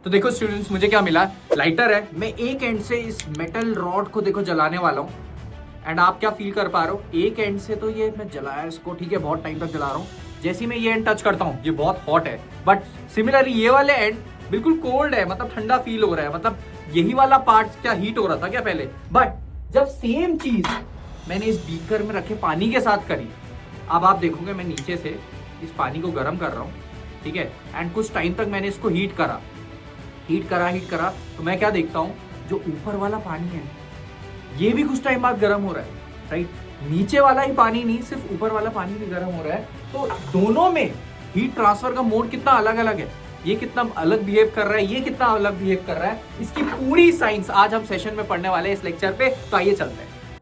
तो देखो स्टूडेंट्स, मुझे क्या मिला, लाइटर है। मैं एक एंड से इस मेटल रॉड को देखो जलाने वाला हूँ। एंड आप क्या फील कर पा रहे हो, एक एंड से तो ये मैं जलाया इसको, ठीक है, बहुत टाइम तक जला रहा हूँ। जैसे ही मैं ये एंड टच करता हूँ ये बहुत हॉट है, बट सिमिलरली ये वाले एंड बिल्कुल कोल्ड है, मतलब ठंडा फील हो रहा है। मतलब यही वाला पार्ट क्या हीट हो रहा था क्या पहले, बट जब सेम चीज मैंने इस बीकर में रखे पानी के साथ करी, अब आप देखोगे मैं नीचे से इस पानी को गर्म कर रहा हूँ, ठीक है। एंड कुछ टाइम तक मैंने इसको हीट करा, तो मैं क्या देखता हूँ, जो ऊपर वाला पानी है ये भी कुछ टाइम बाद गर्म हो रहा है, राइट। नीचे वाला ही पानी नहीं, सिर्फ ऊपर वाला पानी भी गर्म हो रहा है। तो दोनों में हीट ट्रांसफर का मोड कितना अलग अलग है, ये कितना अलग बिहेव कर रहा है, ये कितना अलग बिहेव कर रहा है, इसकी पूरी साइंस आज हम सेशन में पढ़ने वाले हैं इस लेक्चर पे। तो आइए चलते हैं।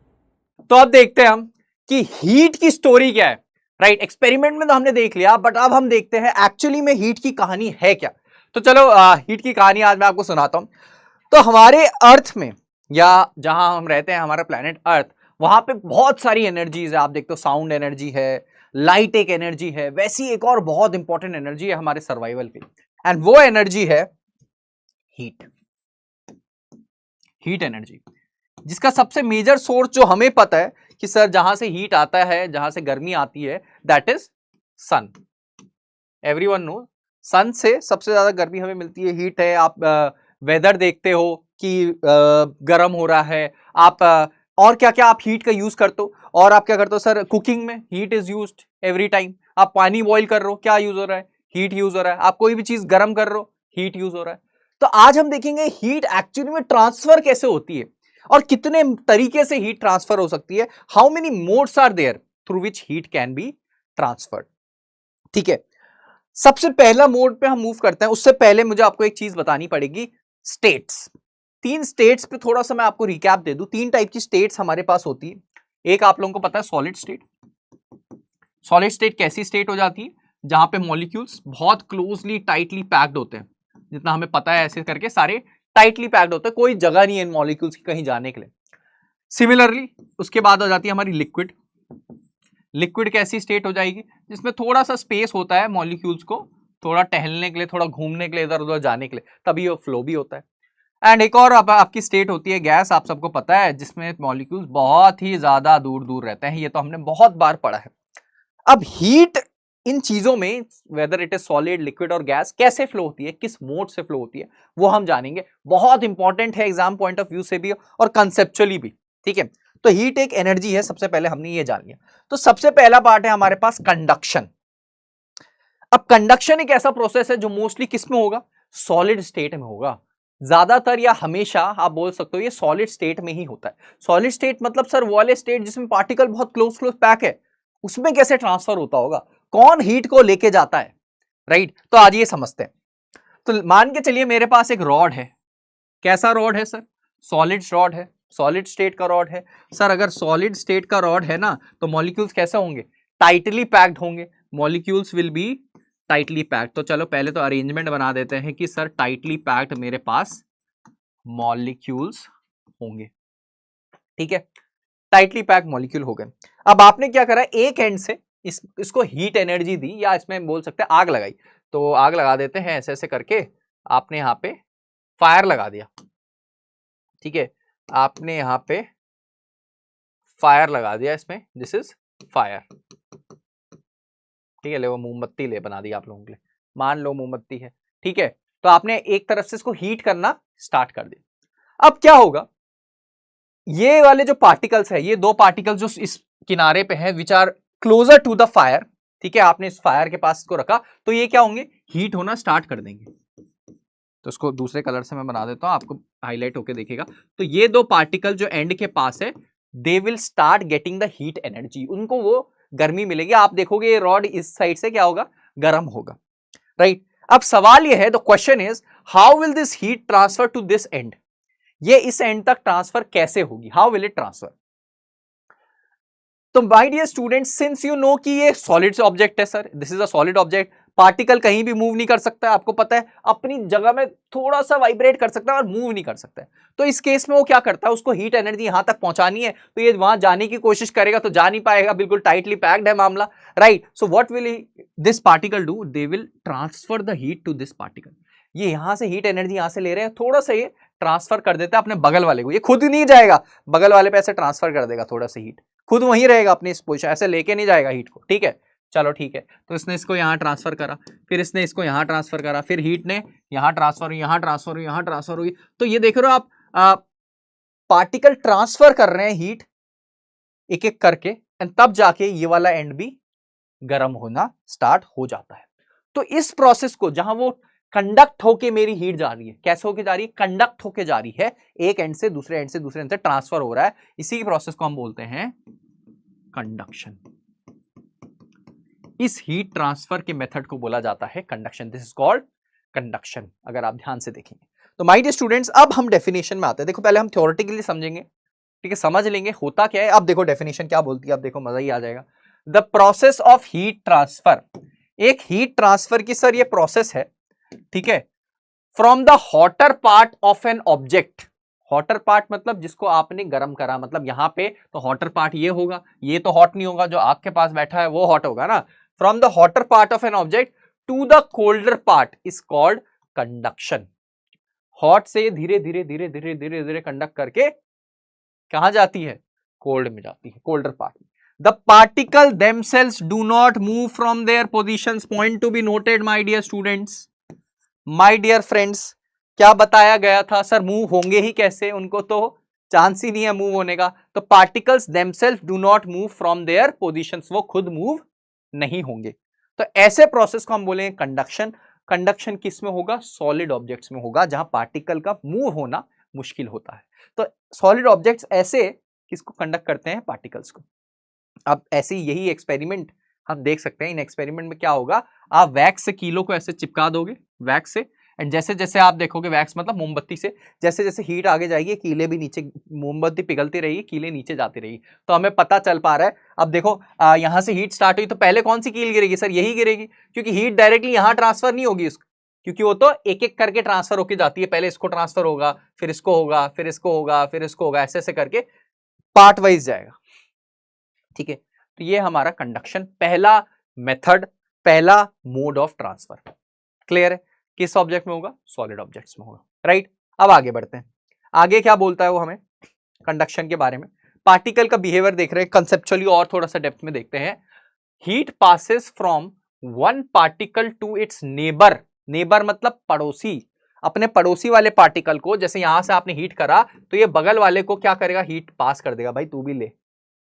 तो अब देखते हैं हम कि हीट की स्टोरी क्या है, राइट। एक्सपेरिमेंट में तो हमने देख लिया, बट अब हम देखते हैं एक्चुअली में हीट की कहानी है क्या। तो चलो हीट की कहानी आज मैं आपको सुनाता हूं। तो हमारे अर्थ में, या जहां हम रहते हैं, हमारा प्लेनेट अर्थ, वहां पे बहुत सारी एनर्जीज है। आप देखते हो साउंड एनर्जी है, लाइट एक एनर्जी है, वैसी एक और बहुत इंपॉर्टेंट एनर्जी है हमारे सर्वाइवल के लिए, एंड वो एनर्जी है हीट। हीट एनर्जी, जिसका सबसे मेजर सोर्स जो हमें पता है कि सर जहां से हीट आता है, जहां से गर्मी आती है, that is sun. Everyone know, sun से सबसे ज्यादा गर्मी हमें मिलती है, हीट है। आप वेदर देखते हो कि गर्म हो रहा है, आप और क्या क्या आप हीट का यूज करते हो। और आप क्या करते हो सर, कुकिंग में heat is used every time. आप पानी बॉईल कर रहे हो, क्या यूज हो रहा है, हीट यूज हो रहा है। आप कोई भी चीज गर्म कर रहे हो, हीट यूज हो रहा है। तो आज हम देखेंगे हीट एक्चुअली में ट्रांसफर कैसे होती है और कितने तरीके से हीट ट्रांसफर हो सकती है। How many modes are there through which heat can be transferred, ठीक है। सबसे पहला मोड पे हम मूव करते हैं, उससे पहले मुझे आपको एक चीज बतानी पड़ेगी, स्टेट्स। 3 स्टेट्स पे थोड़ा सा मैं आपको रिकैप दे दूं। 3 टाइप की स्टेट्स हमारे पास होती है। एक आप लोगों को पता है सॉलिड स्टेट। सॉलिड स्टेट कैसी स्टेट हो जाती है, जहां पे मॉलिक्यूल्स बहुत क्लोजली टाइटली पैक्ड होते हैं। जितना हमें पता है ऐसे करके सारे टाइटली पैक्ड होते हैं, कोई जगह नहीं है इन मॉलिक्यूल्स की कहीं जाने के लिए। सिमिलरली उसके बाद हो जाती है हमारी लिक्विड। लिक्विड कैसी स्टेट हो जाएगी, जिसमें थोड़ा सा स्पेस होता है मॉलिक्यूल्स को थोड़ा टहलने के लिए, थोड़ा घूमने के लिए, इधर उधर जाने के लिए, तभी वो फ्लो भी होता है। एंड एक और आपकी स्टेट होती है गैस, आप सबको पता है, जिसमें मॉलिक्यूल्स बहुत ही ज्यादा दूर दूर रहते हैं। ये तो हमने बहुत बार पढ़ा है। अब हीट इन चीजों में, whether it is solid, liquid और गैस, कैसे फ्लो होती है, किस मोड से फ्लो होती है, वो हम जानेंगे। बहुत इंपॉर्टेंट है एग्जाम पॉइंट ऑफ व्यू से भी और कंसेप्चुअली भी, ठीक है। तो हीट एक एनर्जी है, सबसे पहले हमने ये जान लिया। तो सबसे पहला पार्ट है हमारे पास कंडक्शन। अब कंडक्शन एक ऐसा प्रोसेस है जो मोस्टली किस में होगा, सॉलिड स्टेट में होगा। ज्यादातर या हमेशा आप बोल सकते हो ये सॉलिड स्टेट में ही होता है। सॉलिड स्टेट मतलब सर वो वाले स्टेट जिसमें पार्टिकल बहुत क्लोज क्लोज पैक है, उसमें कैसे ट्रांसफर होता होगा, कौन हीट को लेके जाता है, राइट। तो आज ये समझते हैं। तो मान के चलिए मेरे पास एक रॉड है। कैसा रॉड है सर, सॉलिड रॉड है, सॉलिड स्टेट का रॉड है। सर अगर सॉलिड स्टेट का रॉड है ना, तो मॉलिक्यूल्स कैसे होंगे, टाइटली पैक्ड होंगे। Molecules will be tightly packed. तो चलो पहले तो अरेंजमेंट बना देते हैं कि सर टाइटली पैक्ड मेरे पास मॉलिक्यूल्स होंगे, ठीक है। टाइटली पैक्ड मॉलिक्यूल हो गए। अब आपने क्या करा, एक एंड से इसको हीट एनर्जी दी, या इसमें बोल सकते हैं आग लगाई। तो आग लगा देते हैं ऐसे ऐसे करके, आपने यहां पे फायर लगा दिया, ठीक है। आपने यहां पे फायर लगा दिया इसमें, दिस इज फायर, ठीक है। ले वो मोमबत्ती ले बना दी आप लोगों के लिए, मान लो मोमबत्ती है, ठीक है। तो आपने एक तरफ से इसको हीट करना स्टार्ट कर दिया। अब क्या होगा, ये वाले जो पार्टिकल्स है, ये 2 पार्टिकल्स जो इस किनारे पे हैं, which are closer to the fire, ठीक है। आपने इस फायर के पास इसको रखा, तो ये क्या होंगे, हीट होना स्टार्ट कर देंगे। तो इसको दूसरे कलर से मैं बना देता हूं, आपको हाईलाइट होके देखेगा। तो ये 2 पार्टिकल जो एंड के पास है, they will start getting the heat energy, उनको वो गर्मी मिलेगी। आप देखोगे ये रॉड इस साइड से क्या होगा, गर्म होगा, राइट। अब सवाल ये है, the question is how will this heat transfer to this end, ये इस एंड तक ट्रांसफर कैसे होगी, हाउ विल इट ट्रांसफर। तो my dear students, since you know कि ये सॉलिड ऑब्जेक्ट है sir, this is a solid object, particle कहीं भी मूव नहीं कर सकता है, आपको पता है, अपनी जगह में थोड़ा सा वाइब्रेट कर सकता है और मूव नहीं कर सकता है। तो इस केस में वो क्या करता है, उसको हीट एनर्जी यहां तक पहुंचानी है, तो ये वहां जाने की कोशिश करेगा तो जा नहीं पाएगा, बिल्कुल टाइटली पैक्ड है मामला, right. So what will this particle do, they will transfer the heat to this particle. ये यहां से हीट एनर्जी यहां से ले रहे हैं, थोड़ा सा ये ट्रांसफर कर देता है अपने बगल वाले को, ये खुद नहीं जाएगा बगल वाले पे, ऐसे ट्रांसफर कर देगा थोड़ा सा हीट, खुद वहीं रहेगा अपनी इस पोजीशन, ऐसे लेके नहीं जाएगा हीट को, ठीक है। चलो ठीक है, तो इसने इसको यहाँ ट्रांसफर करा, फिर इसने इसको यहाँ ट्रांसफर करा, फिर हीट ने यहाँ ट्रांसफर हुई, यहाँ ट्रांसफर हुई, यहाँ ट्रांसफर हुई। तो ये देख रहे हो आप पार्टिकल ट्रांसफर कर रहे हैं हीट एक एक करके, एंड तब जाके ये वाला एंड भी गर्म होना स्टार्ट हो जाता है। तो इस प्रोसेस को, जहां वो कंडक्ट होके मेरी हीट जा रही है, कैसे होके जा रही है, कंडक्ट होके जा रही है, एक एंड से दूसरे एंड से दूसरे एंड से ट्रांसफर हो रहा है, इसी प्रोसेस को हम बोलते हैं कंडक्शन। इस हीट ट्रांसफर के मेथड को बोला जाता है conduction, this is called conduction, अगर आप ध्यान से देखेंगे तो। माय डियर स्टूडेंट्स, अब हम डेफिनेशन में आते हैं। देखो पहले हम थ्योरेटिकली समझेंगे, ठीक है, समझ लेंगे होता क्या है। अब देखो डेफिनेशन क्या बोलती है, अब देखो मजा ही आ जाएगा। The process of heat transfer, एक हीट ट्रांसफर की सर ये प्रोसेस है, ठीक है, from the hotter part of an object. Hotter part मतलब जिसको आपने गर्म करा, मतलब यहां पे तो हॉटर पार्ट ये होगा, ये तो हॉट नहीं होगा, जो आग के पास बैठा है वो हॉट होगा ना। From the hotter part of an object to the colder part is called conduction. Hot से धीरे धीरे धीरे धीरे धीरे धीरे कंडक्ट करके कहां जाती है, कोल्ड में जाती है, कोल्डर पार्ट में। The particle themselves do not move from their positions, point to be noted my dear students, my dear friends। क्या बताया गया था सर, मूव होंगे ही कैसे, उनको तो चांस ही नहीं है मूव होने का। तो particles themselves do not move from their positions, वो खुद मूव नहीं होंगे। तो ऐसे प्रोसेस को हम बोलेंगे कंडक्शन। कंडक्शन किस में होगा, सॉलिड ऑब्जेक्ट्स में होगा, जहां पार्टिकल का मूव होना मुश्किल होता है। तो सॉलिड ऑब्जेक्ट्स ऐसे किसको कंडक्ट करते हैं, पार्टिकल्स को। अब ऐसे यही एक्सपेरिमेंट हम देख सकते हैं। इन एक्सपेरिमेंट में क्या होगा, आप वैक्स से कीलो को ऐसे चिपका दोगे, वैक्स से, एंड जैसे जैसे आप देखोगे, वैक्स मतलब मोमबत्ती से, जैसे जैसे हीट आगे जाएगी कीले भी नीचे, मोमबत्ती पिघलती रहेगी, कीले नीचे जाती रहेगी, तो हमें पता चल पा रहा है। अब देखो यहां से हीट स्टार्ट हुई तो पहले कौन सी कील गिरेगी सर, यही गिरेगी, क्योंकि हीट डायरेक्टली यहां ट्रांसफर नहीं होगी उसको, क्योंकि वो तो एक एक करके ट्रांसफर होकर जाती है, पहले इसको ट्रांसफर होगा, फिर इसको होगा, फिर इसको होगा, फिर इसको होगा, ऐसे ऐसे करके पार्ट वाइज जाएगा, ठीक है। तो ये हमारा कंडक्शन पहला मेथड, पहला मोड ऑफ ट्रांसफर। क्लियर है, किस ऑब्जेक्ट में होगा, सॉलिड ऑब्जेक्ट्स में होगा, राइट। अब आगे बढ़ते हैं, आगे क्या बोलता है वो हमें कंडक्शन के बारे में। पार्टिकल का बिहेवियर देख रहे हैं कंसेप्चुअली, और थोड़ा सा डेप्थ में देखते हैं। Heat passes from one particle to its neighbour, neighbour मतलब पड़ोसी, अपने पड़ोसी वाले पार्टिकल को, जैसे यहां से आपने हीट करा तो ये बगल वाले को क्या करेगा, हीट पास कर देगा, भाई तू भी ले,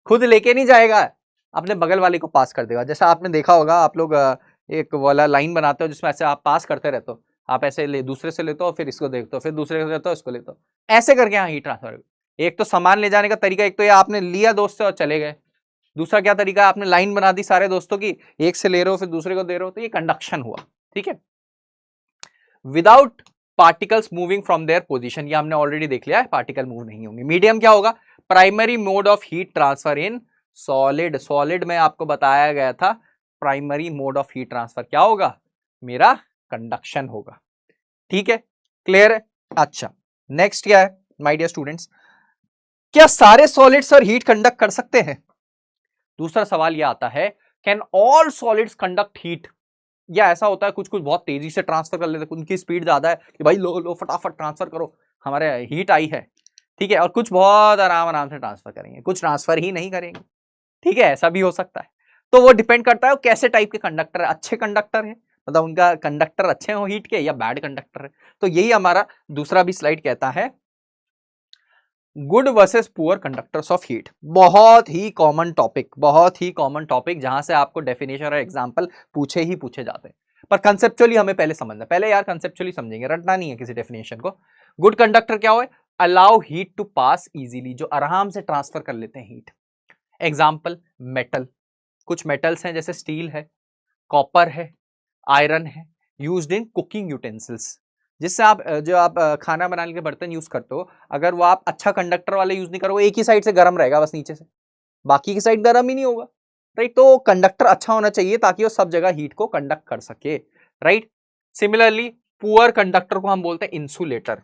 खुद लेके नहीं जाएगा, अपने बगल वाले को पास कर देगा। जैसा आपने देखा होगा, आप लोग एक वाला लाइन बनाते हो जिसमें ऐसे आप पास करते रहते हो, आप ऐसे ले दूसरे से लेते हो, फिर इसको देखते हो, फिर दूसरे से लेते हो, इसको लेते हो, ऐसे करके यहाँ हीट ट्रांसफर। एक तो सामान ले जाने का तरीका, एक तो ये आपने लिया दोस्त से और चले गए, दूसरा क्या तरीका, आपने लाइन बना दी सारे दोस्तों की, एक से ले रहे हो फिर दूसरे को दे रहे हो, तो ये कंडक्शन हुआ, ठीक है। Without particles moving from their position, ये हमने ऑलरेडी देख लिया है, पार्टिकल मूव नहीं होंगे। मीडियम क्या होगा, primary mode of heat transfer in solid, solid में आपको बताया गया था primary mode of heat transfer क्या होगा, मेरा कंडक्शन होगा, ठीक है, क्लियर है। अच्छा नेक्स्ट क्या है माय डियर स्टूडेंट्स, क्या सारे सॉलिड सर हीट कंडक्ट कर सकते हैं। दूसरा सवाल यह आता है, can all solids conduct heat, या ऐसा होता है कुछ कुछ बहुत तेजी से ट्रांसफर कर लेते हैं, उनकी स्पीड ज्यादा है कि भाई लो लो फटाफट ट्रांसफर करो, हमारे हीट आई है, ठीक है, और कुछ बहुत आराम आराम से ट्रांसफर करेंगे, कुछ ट्रांसफर ही नहीं करेंगे, ठीक है, ऐसा भी हो सकता है। तो वो डिपेंड करता है वो कैसे टाइप के कंडक्टर है, अच्छे कंडक्टर है, मतलब उनका कंडक्टर अच्छे हो हीट के, या बैड कंडक्टर है। तो यही हमारा दूसरा भी स्लाइड कहता है, good versus poor conductors of heat. बहुत ही कॉमन टॉपिक, बहुत ही कॉमन टॉपिक, जहां से आपको डेफिनेशन और एग्जांपल पूछे ही पूछे जाते हैं, पर कंसेप्चुअली हमें पहले समझना, पहले यार कंसेप्चुअली समझेंगे, रटना नहीं है किसी डेफिनेशन को। गुड कंडक्टर क्या हो, allow heat to pass easily, जो आराम से ट्रांसफर कर लेते हैं हीट। एग्जाम्पल मेटल, कुछ मेटल्स हैं जैसे स्टील है, कॉपर है, आयरन है, यूज्ड इन कुकिंग यूटेंसिल्स, जिससे आप जो आप खाना बनाने के बर्तन यूज करते हो, अगर वो आप अच्छा कंडक्टर वाले यूज नहीं करोगे, एक ही साइड से गर्म रहेगा बस नीचे से, बाकी की साइड गर्म ही नहीं होगा, राइट। तो कंडक्टर अच्छा होना चाहिए ताकि वो सब जगह हीट को कंडक्ट कर सके, राइट। सिमिलरली पुअर कंडक्टर को हम बोलते हैं इंसुलेटर।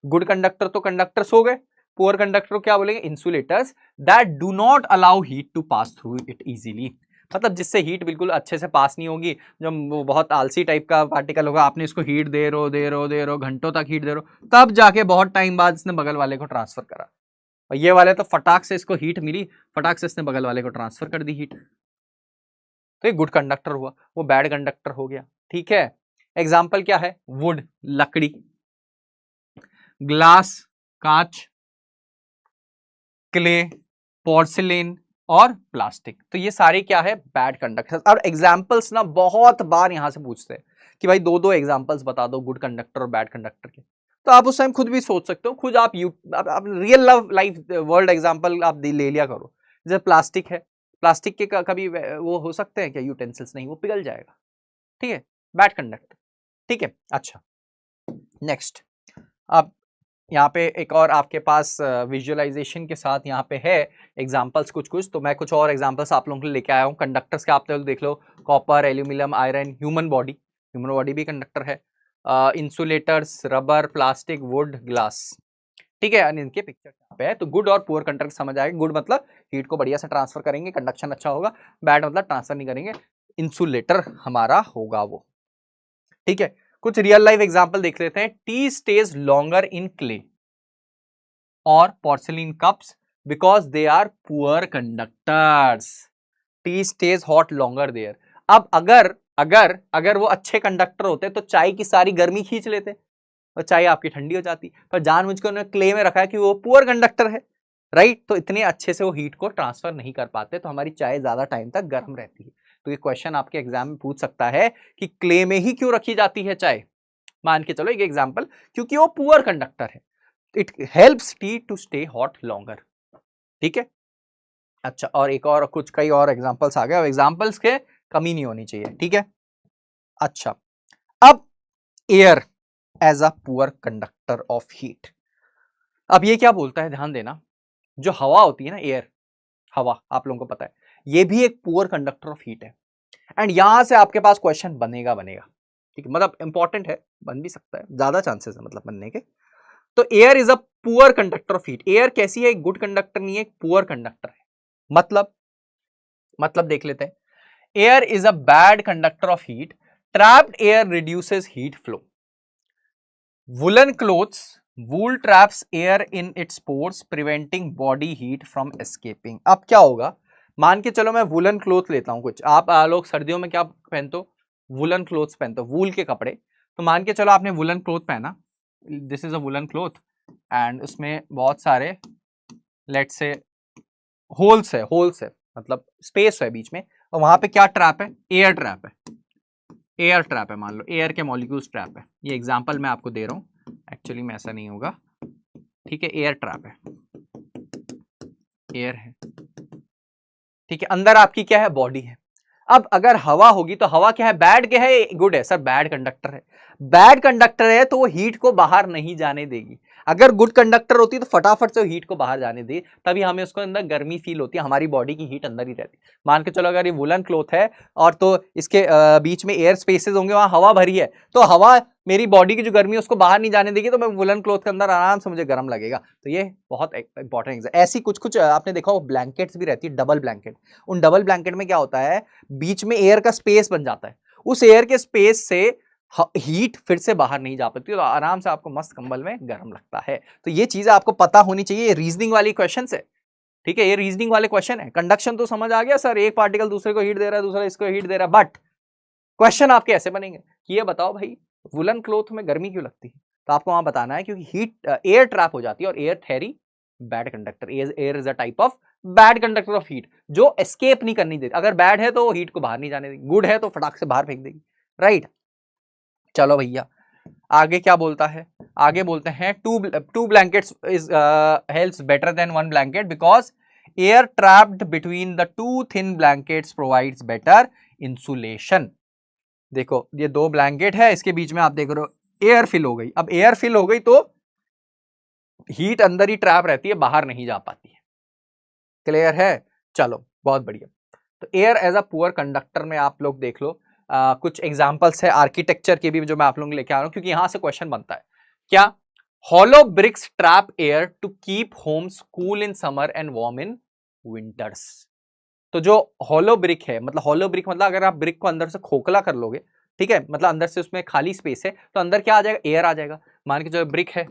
गुड कंडक्टर तो कंडक्टर्स हो गए, पुअर कंडक्टर को क्या बोलेंगे, insulators, that do not allow heat to pass through it easily, मतलब जिससे हीट बिल्कुल अच्छे से पास नहीं होगी, जब वो बहुत आलसी टाइप का पार्टिकल होगा, आपने इसको हीट दे रहे हो घंटों तक हीट दे रहे हो, तब जाके बहुत टाइम बाद इसने बगल वाले को ट्रांसफर करा। और ये वाले तो फटाक से इसको हीट मिली, फटाक से इसने बगल वाले को ट्रांसफर कर दी हीट, तो ये गुड कंडक्टर हुआ, वो बैड कंडक्टर हो गया। ठीक है, एग्जाम्पल क्या है, वुड लकड़ी, ग्लास कांच, क्ले पोर्सिलेन और प्लास्टिक, तो ये सारे क्या है, बैड कंडक्टर। और एग्जाम्पल्स ना बहुत बार यहां से पूछते हैं कि भाई दो दो एग्जाम्पल्स बता दो गुड कंडक्टर और बैड कंडक्टर के, तो आप उस टाइम खुद भी सोच सकते हो, खुद आप रियल लाइफ वर्ल्ड एग्जाम्पल आप ले लिया करो। जैसे प्लास्टिक है, प्लास्टिक के कभी वो हो सकते हैं क्या यूटेंसिल्स, नहीं, वो पिघल जाएगा, ठीक है, बैड कंडक्टर। ठीक है, अच्छा नेक्स्ट, अब यहाँ पे एक और आपके पास विजुअलाइजेशन के साथ यहाँ पे है एग्जांपल्स कुछ कुछ, तो मैं कुछ और एग्जांपल्स आप लोगों के लिए लेके आया हूँ। कंडक्टर्स के आप लोग देख लो, copper, aluminium, iron, human body भी कंडक्टर है, insulators, rubber, plastic, wood, glass. ठीक है, इनके पिक्चर यहाँ पे है। तो गुड और पुअर कंडक्टर समझ आएगा। गुड मतलब हीट को बढ़िया से ट्रांसफर करेंगे, कंडक्शन अच्छा होगा। बैड मतलब ट्रांसफर नहीं करेंगे, इंसुलेटर हमारा होगा वो। ठीक है, कुछ रियल लाइफ एग्जांपल देख लेते हैं। Tea stays longer in clay और porcelain cups because they are poor conductors. Tea stays hot longer there. अब अगर अगर अगर वो अच्छे कंडक्टर होते तो चाय की सारी गर्मी खींच लेते और चाय आपकी ठंडी हो जाती, पर जानबूझकर उन्होंने क्ले में रखा है कि वो पुअर कंडक्टर है, राइट, तो इतने अच्छे से वो हीट को ट्रांसफर नहीं कर पाते, तो हमारी चाय ज्यादा टाइम तक गर्म रहती है। तो ये क्वेश्चन आपके एग्जाम में पूछ सकता है कि क्ले में ही क्यों रखी जाती है चाय। मान के चलो एक एग्जाम्पल, क्योंकि वो पुअर कंडक्टर है, it helps tea to stay hot longer. ठीक है, अच्छा, और एक और कुछ कई और एग्जांपल्स आ गए, एग्जांपल्स के कमी नहीं होनी चाहिए। ठीक है, अच्छा, अब air as a poor conductor of heat. अब ये क्या बोलता है, ध्यान देना, जो हवा होती है ना, एयर, हवा आप लोगों को पता है ये भी एक पुअर कंडक्टर ऑफ हीट है। एंड यहां से आपके पास क्वेश्चन बनेगा बनेगा, ठीक है, मतलब इंपॉर्टेंट है, बन भी सकता है, ज्यादा चांसेस है मतलब बनने के। तो air is a poor conductor of heat. Air कैसी है, एक गुड कंडक्टर नहीं है, एक पुअर कंडक्टर है। मतलब देख लेते हैं, air is a bad conductor of heat, trapped air reduces heat flow, woollen clothes, wool traps air in its pores preventing body heat from escaping. अब क्या होगा, मान के चलो मैं वुलन क्लोथ लेता हूं, कुछ आप लोग सर्दियों में क्या पहनते हो, वुलन क्लोथ्स पहनते हो, वूल के कपड़े। तो मान के चलो आपने वुलन क्लोथ पहना, this is a woollen cloth, and उसमें बहुत सारे लेट से होल्स है मतलब स्पेस है बीच में, और वहां पे क्या ट्रैप है, एयर ट्रैप है, एयर ट्रैप है, मान लो एयर के मॉलिक्यूल्स ट्रैप है। ये एग्जांपल मैं आपको दे रहा हूं, एक्चुअली में ऐसा नहीं होगा, ठीक है, एयर ट्रैप है, एयर है, ठीक है, अंदर आपकी क्या है, बॉडी है। अब अगर हवा होगी तो हवा क्या है, बैड क्या है, गुड है सर, बैड कंडक्टर है। बैड कंडक्टर है तो वो हीट को बाहर नहीं जाने देगी। अगर गुड कंडक्टर होती तो फटाफट से हीट को बाहर जाने दे, तभी हमें उसको अंदर गर्मी फील होती है, हमारी बॉडी की हीट अंदर ही रहती है। मान के चलो अगर ये वुलन क्लोथ है और तो इसके बीच में एयर स्पेसेस होंगे, वहां हवा भरी है, तो हवा मेरी बॉडी की जो गर्मी है उसको बाहर नहीं जाने देगी, तो मैं वुलन क्लोथ के अंदर आराम से मुझे गर्म लगेगा। तो ये बहुत इंपॉर्टेंट है। ऐसी कुछ कुछ आपने देखा हो ब्लैंकेट्स भी रहती है, डबल ब्लैंकेट। उन डबल ब्लैंकेट में क्या होता है, बीच में एयर का स्पेस बन जाता है, उस एयर के स्पेस से हीट फिर से बाहर नहीं जा पाती, तो आराम से आपको मस्त कंबल में गर्म लगता है। तो ये चीज आपको पता होनी चाहिए, रीजनिंग वाली क्वेश्चन है, ठीक है, ये रीजनिंग वाले क्वेश्चन है। कंडक्शन तो समझ आ गया सर, एक पार्टिकल दूसरे को हीट दे रहा है, दूसरा इसको हीट दे रहा है, बट क्वेश्चन आपके ऐसे बनेंगे कि ये बताओ भाई वुलन क्लोथ में गर्मी क्यों लगती है, तो आपको वहां बताना है क्योंकि हीट एयर ट्रैप हो जाती है, और air theory bad conductor, air is a type of bad conductor of heat, जो एस्केप नहीं करनी देती। अगर बैड है तो हीट को बाहर नहीं जाने देगी, गुड है तो फटाक से बाहर फेंक देगी, राइट। चलो भैया आगे क्या बोलता है, आगे बोलते हैं two blankets is helps better than one blanket because air trapped between the two thin blankets provides better insulation. देखो ये दो ब्लैंकेट है, इसके बीच में आप देख रहे हो एयर फिल हो गई। अब एयर फिल हो गई तो हीट अंदर ही ट्रैप रहती है, बाहर नहीं जा पाती है। क्लियर है, चलो बहुत बढ़िया। तो air as a poor conductor में आप लोग देख लो, कुछ एग्जांपल्स है आर्किटेक्चर के भी जो मैं आप लोगों को लेके आ रहा हूं, क्योंकि यहां से क्वेश्चन बनता है क्या, hollow bricks trap air to keep homes cool in summer and warm in winters. तो जो हॉलो ब्रिक है, मतलब हॉलो ब्रिक मतलब अगर आप ब्रिक को अंदर से खोखला कर लोगे, ठीक है, मतलब अंदर से उसमें खाली स्पेस है, तो अंदर क्या आ जाएगा, एयर आ जाएगा। मान के जो ब्रिक है,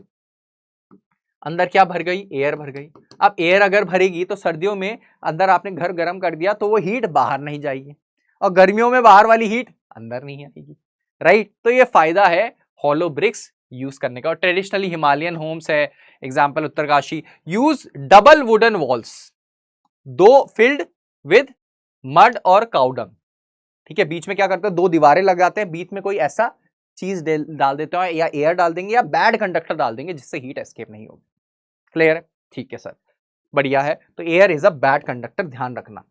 अंदर क्या भर गई, एयर भर गई। अब एयर अगर भरेगी तो सर्दियों में अंदर आपने घर गर्म कर दिया तो वो हीट बाहर नहीं जाएगी, और गर्मियों में बाहर वाली हीट अंदर नहीं आएगी, राइट। तो ये फायदा है हॉलो ब्रिक्स यूज करने का। और ट्रेडिशनली हिमालयन होम्स है, example Uttarkashi, use double wooden walls, दो फिल्ड विद मड और काउडंग, ठीक है। बीच में क्या करते हैं, दो दीवारें लगाते हैं, बीच में कोई ऐसा चीज डाल देते हैं, या एयर डाल देंगे या बैड कंडक्टर डाल देंगे जिससे हीट एस्केप नहीं होगी। क्लियर है, ठीक है सर, बढ़िया है। तो air is a bad conductor, ध्यान रखना।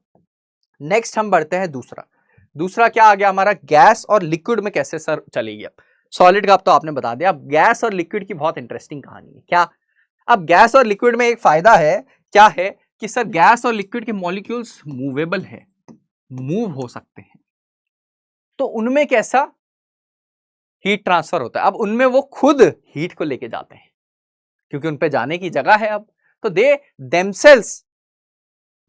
नेक्स्ट हम बढ़ते हैं दूसरा क्या आ गया हमारा, गैस और लिक्विड में कैसे सर चलेगी। अब सॉलिड का तो आपने बता दिया, अब गैस और लिक्विड की बहुत इंटरेस्टिंग कहानी है। क्या, अब गैस और लिक्विड में एक फायदा है, क्या है कि सर गैस और लिक्विड के मॉलिक्यूल्स मूवेबल है, मूव हो सकते हैं। तो उनमें कैसा हीट ट्रांसफर होता है, अब उनमें वो खुद हीट को लेके जाते हैं क्योंकि उन पे जाने की जगह है। अब तो they themselves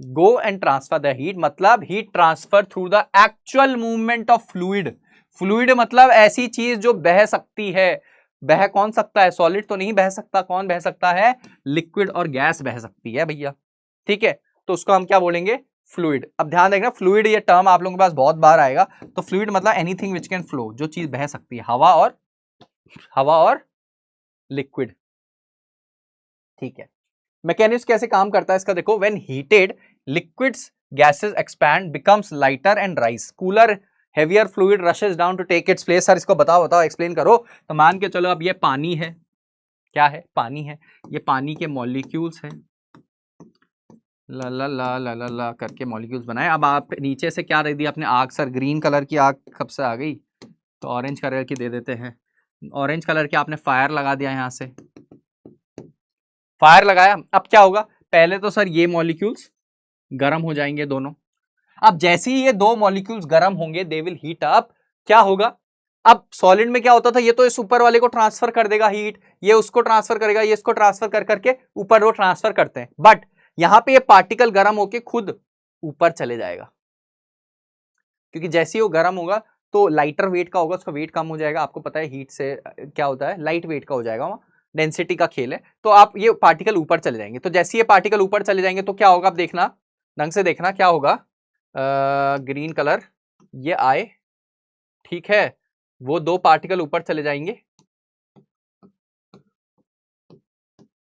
go and transfer the heat, मतलब heat transfer through the actual movement of fluid. Fluid मतलब ऐसी चीज जो बह सकती है। बह कौन सकता है, सॉलिड तो नहीं बह सकता, कौन बह सकता है, लिक्विड और गैस बह सकती है भैया, ठीक है। तो उसको हम क्या बोलेंगे, फ्लूइड। अब ध्यान देखना, फ्लूइड ये टर्म आप लोगों के पास बहुत बार आएगा। तो फ्लूइड मतलब एनीथिंग विच कैन फ्लो, जो चीज बह सकती है, हवा और लिक्विड, ठीक है। मैकेनिज्म कैसे काम करता है इसका देखो, when heated liquids gases expand becomes lighter and rise, cooler heavier fluid rushes down to take its place. Sir इसको बताओ एक्सप्लेन करो। तो मान के चलो अब ये पानी है, क्या है, पानी है, ये पानी के मॉलिक्यूल्स हैं, ला ला ला ला ला ला करके मॉलिक्यूल्स बनाए। अब आप नीचे से क्या दे दिया आपने, आग। सर ग्रीन कलर की आग कब से आ गई, तो ऑरेंज कलर की दे देते हैं। ऑरेंज कलर की आपने फायर लगा दिया, यहां से फायर लगाया। अब क्या होगा, पहले तो सर ये मॉलिक्यूल्स गर्म हो जाएंगे दोनों। अब जैसे ही ये दो मॉलिक्यूल्स गर्म होंगे, दे विल हीट अप। क्या होगा, अब सॉलिड में क्या होता था, ये तो इस ऊपर वाले को ट्रांसफर कर देगा हीट, ये उसको ट्रांसफर करेगा, ये इसको ट्रांसफर कर करके ऊपर वो ट्रांसफर करते हैं। बट यहां पे ये पार्टिकल गर्म होके खुद ऊपर चले जाएगा, क्योंकि जैसे ही वो गर्म होगा तो लाइटर वेट का होगा, उसका वेट कम हो जाएगा। आपको पता है हीट से क्या होता है, लाइट वेट का हो जाएगा, वहां डेंसिटी का खेल है। तो आप ये पार्टिकल ऊपर चले जाएंगे। तो जैसे ये पार्टिकल ऊपर चले जाएंगे तो क्या होगा, आप देखना, ढंग से देखना क्या होगा। ग्रीन कलर ये आए, ठीक है, वो दो पार्टिकल ऊपर चले जाएंगे,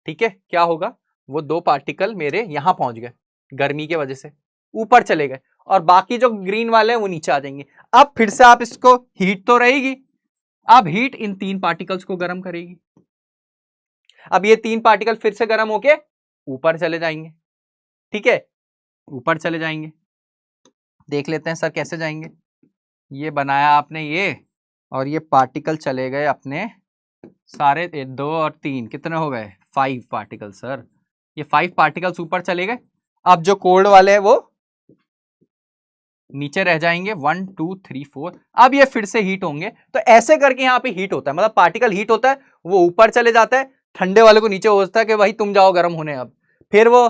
ठीक है। क्या होगा, वो दो पार्टिकल मेरे यहां पहुंच गए, गर्मी की वजह से ऊपर चले गए, और बाकी जो ग्रीन वाले हैं वो नीचे आ जाएंगे। अब फिर से आप इसको, हीट तो रहेगी, अब हीट इन तीन पार्टिकल्स को गर्म करेगी। अब ये तीन पार्टिकल फिर से गर्म होके ऊपर चले जाएंगे, ठीक है, ऊपर चले जाएंगे। देख लेते हैं सर कैसे जाएंगे। ये बनाया आपने ये, और ये पार्टिकल चले गए अपने सारे, दो और तीन कितने हो गए, 5 पार्टिकल सर। ये 5 पार्टिकल्स ऊपर चले गए। अब जो कोल्ड वाले हैं वो नीचे रह जाएंगे, 1 2 3 4। अब ये फिर से हीट होंगे। तो ऐसे करके यहाँ पे हीट होता है, मतलब पार्टिकल हीट होता है, वो ऊपर चले जाता है, ठंडे वाले को नीचे होता है कि भाई तुम जाओ गर्म होने। अब फिर वो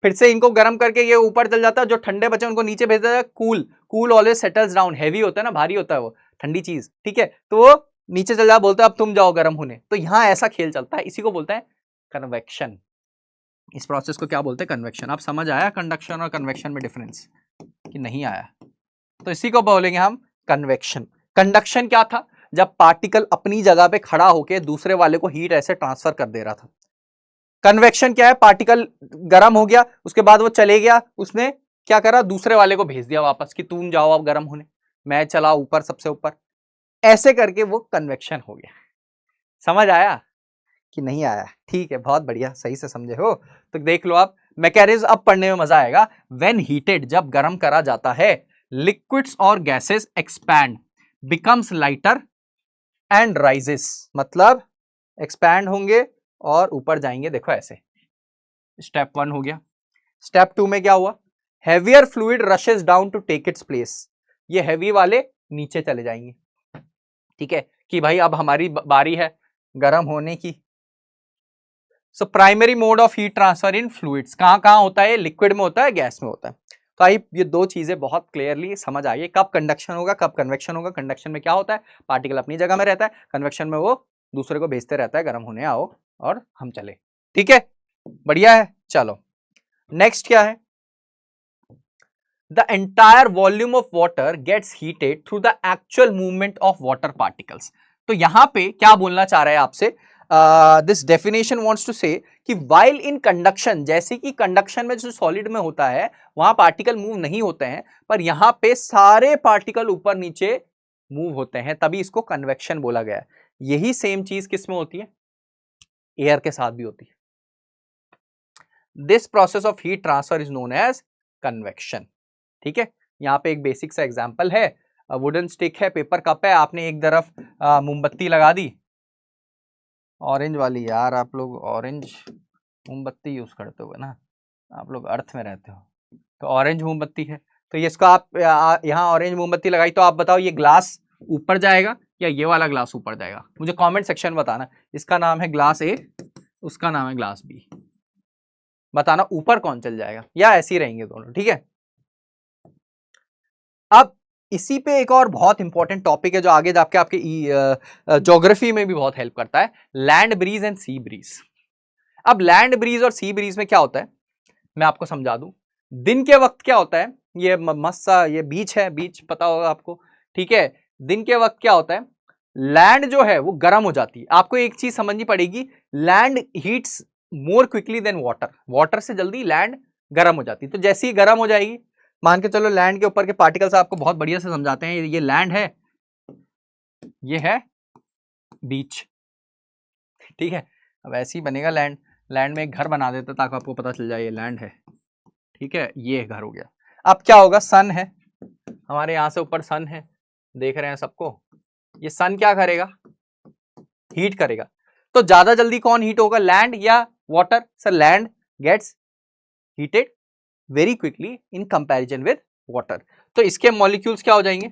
फिर से इनको गर्म करके ये ऊपर चल जाता है, जो ठंडे बचे उनको नीचे भेज देता है। Cool always settles down, heavy होता है ना, भारी होता है वो ठंडी चीज, ठीक है। तो वो नीचे चल जाता, बोलता है अब तुम जाओ गर्म होने। तो यहाँ ऐसा खेल चलता है, इसी को बोलते हैं कन्वेक्शन। इस प्रोसेस को क्या बोलते हैं, कन्वेक्शन। आप समझ आया कंडक्शन और कन्वेक्शन में डिफरेंस कि नहीं आया, तो इसी को बोलेंगे हम कन्वेक्शन। कंडक्शन क्या था, जब पार्टिकल अपनी जगह पे खड़ा होकर दूसरे वाले को हीट ऐसे ट्रांसफर कर दे रहा था। कन्वेक्शन क्या है, पार्टिकल गर्म हो गया, उसके बाद वो चले गया, उसने क्या करा, दूसरे वाले को भेज दिया वापस कि तुम जाओ अब गर्म होने, मैं चला ऊपर सबसे ऊपर। ऐसे करके वो कन्वेक्शन हो गया। समझ आया कि नहीं आया, ठीक है, बहुत बढ़िया, सही से समझे हो। तो देख लो आप, मैकेनिज्म अब पढ़ने में मजा आएगा। व्हेन हीटेड, जब गर्म करा जाता है, लिक्विड्स और gases expand, becomes lighter and rises, मतलब एक्सपैंड होंगे और ऊपर जाएंगे। देखो ऐसे, स्टेप 1 हो गया। स्टेप 2 में क्या हुआ, heavier fluid rushes down to take its place, ये हेवी वाले नीचे चले जाएंगे, ठीक है, कि भाई अब हमारी बारी है गर्म होने की। So primary mode of heat transfer in fluids कहां कहां होता है, लिक्विड में होता है, गैस में होता है। तो आई ये दो चीजें बहुत क्लियरली समझ आई, कब कंडक्शन होगा कब कन्वेक्शन होगा। कंडक्शन में क्या होता है, पार्टिकल अपनी जगह में रहता है, कन्वेक्शन में वो दूसरे को भेजते रहता है, गर्म होने आओ और हम चले। ठीक है, बढ़िया है। चलो नेक्स्ट क्या है, the entire volume of water gets heated through the actual movement of water particles. तो यहां पे क्या बोलना चाह रहा है आपसे, दिस डेफिनेशन वांट्स टू से कि वाइल इन कंडक्शन, जैसे कि कंडक्शन में जो सॉलिड में होता है वहां पार्टिकल मूव नहीं होते हैं, पर यहां पे सारे पार्टिकल ऊपर नीचे मूव होते हैं, तभी इसको कन्वेक्शन बोला गया है। यही सेम चीज किस में होती है, एयर के साथ भी होती है। This process of heat transfer is known as convection. ठीक है, यहाँ पे एक बेसिक सा एग्जांपल है, वुडन स्टिक है, पेपर कप है, आपने एक तरफ मोमबत्ती लगा दी, ऑरेंज वाली, यार आप लोग ऑरेंज मोमबत्ती यूज करते हो ना, आप लोग अर्थ में रहते हो, तो ऑरेंज मोमबत्ती है, तो ये इसको आप यहाँ ऑरेंज मोमबत्ती लगाई, तो आप बताओ ये ग्लास ऊपर जाएगा या ये वाला ग्लास ऊपर जाएगा, मुझे कमेंट सेक्शन में बताना। इसका नाम है ग्लास ए, उसका नाम है ग्लास बी, बताना ऊपर कौन चल जाएगा, या ऐसे ही रहेंगे दोनों। ठीक है, अब इसी पे एक और बहुत इंपॉर्टेंट टॉपिक है जो आगे जाके आपके ज्योग्राफी में भी बहुत हेल्प करता है, land breeze and sea breeze. अब लैंड ब्रीज और सी ब्रीज में क्या होता है, मैं आपको समझा दूं। दिन के वक्त क्या होता है, ये मस्त सा ये बीच है, बीच पता होगा आपको। ठीक है, दिन के वक्त क्या होता है, लैंड जो है वो गर्म हो जाती है। आपको एक चीज समझनी पड़ेगी, land heats more quickly than water, water से जल्दी लैंड गर्म हो जाती है। तो जैसे ही गर्म हो जाएगी, मान के चलो लैंड के ऊपर के पार्टिकल्स आपको बहुत बढ़िया से समझाते हैं, ये लैंड है, ये है बीच। ठीक है, अब ऐसे ही बनेगा लैंड, लैंड में एक घर बना देते ताकि आपको पता चल जाए ये लैंड है। ठीक है, ये घर हो गया। अब क्या होगा, सन है हमारे यहां से ऊपर, सन है, देख रहे हैं सबको, ये सन क्या करेगा, हीट करेगा। तो ज्यादा जल्दी कौन हीट होगा, लैंड या water? Sir land gets heated very quickly in comparison with water. तो इसके मॉलिक्यूल्स क्या हो जाएंगे,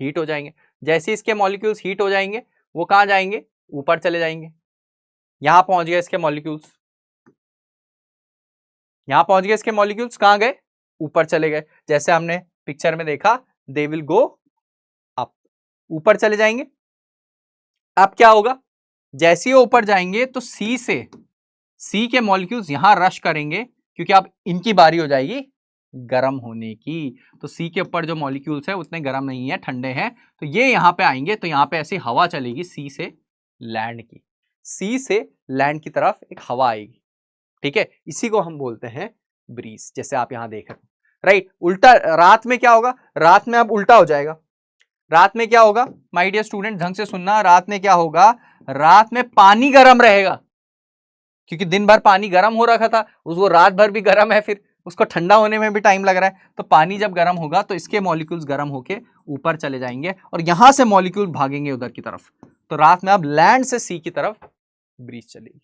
हीट हो जाएंगे। जैसे इसके मॉलिक्यूल्स हीट हो जाएंगे, वो कहां जाएंगे, ऊपर चले जाएंगे। यहां पहुंच गए इसके मॉलिक्यूल्स, यहां पहुंच गए इसके मॉलिक्यूल्स, कहां गए, ऊपर चले गए। जैसे हमने पिक्चर में देखा, दे विल गो अप, ऊपर चले जाएंगे। अब क्या होगा, जैसे ही ऊपर जाएंगे तो सी के मॉलिक्यूल्स यहां रश करेंगे, क्योंकि अब इनकी बारी हो जाएगी गर्म होने की। तो सी के ऊपर जो मॉलिक्यूल्स है उतने गर्म नहीं है, ठंडे हैं, तो ये यहां पे आएंगे, तो यहां पे ऐसी हवा चलेगी सी से लैंड की, सी से लैंड की तरफ एक हवा आएगी। ठीक है, इसी को हम बोलते हैं ब्रीज, जैसे आप यहां देख रहे हो। राइट, उल्टा रात में क्या होगा, रात में अब उल्टा हो जाएगा। रात में क्या होगा माय डियर स्टूडेंट, ढंग से सुनना, रात में क्या होगा, रात में पानी गर्म रहेगा, क्योंकि दिन भर पानी गर्म हो रखा था, वो रात भर भी गर्म है, फिर उसको ठंडा होने में भी टाइम लग रहा है। तो पानी जब गर्म होगा तो इसके मॉलिक्यूल्स गर्म होके ऊपर चले जाएंगे और यहां से मॉलिक्यूल भागेंगे उधर की तरफ। तो रात में अब लैंड से सी की तरफ ब्रीज चलेगी।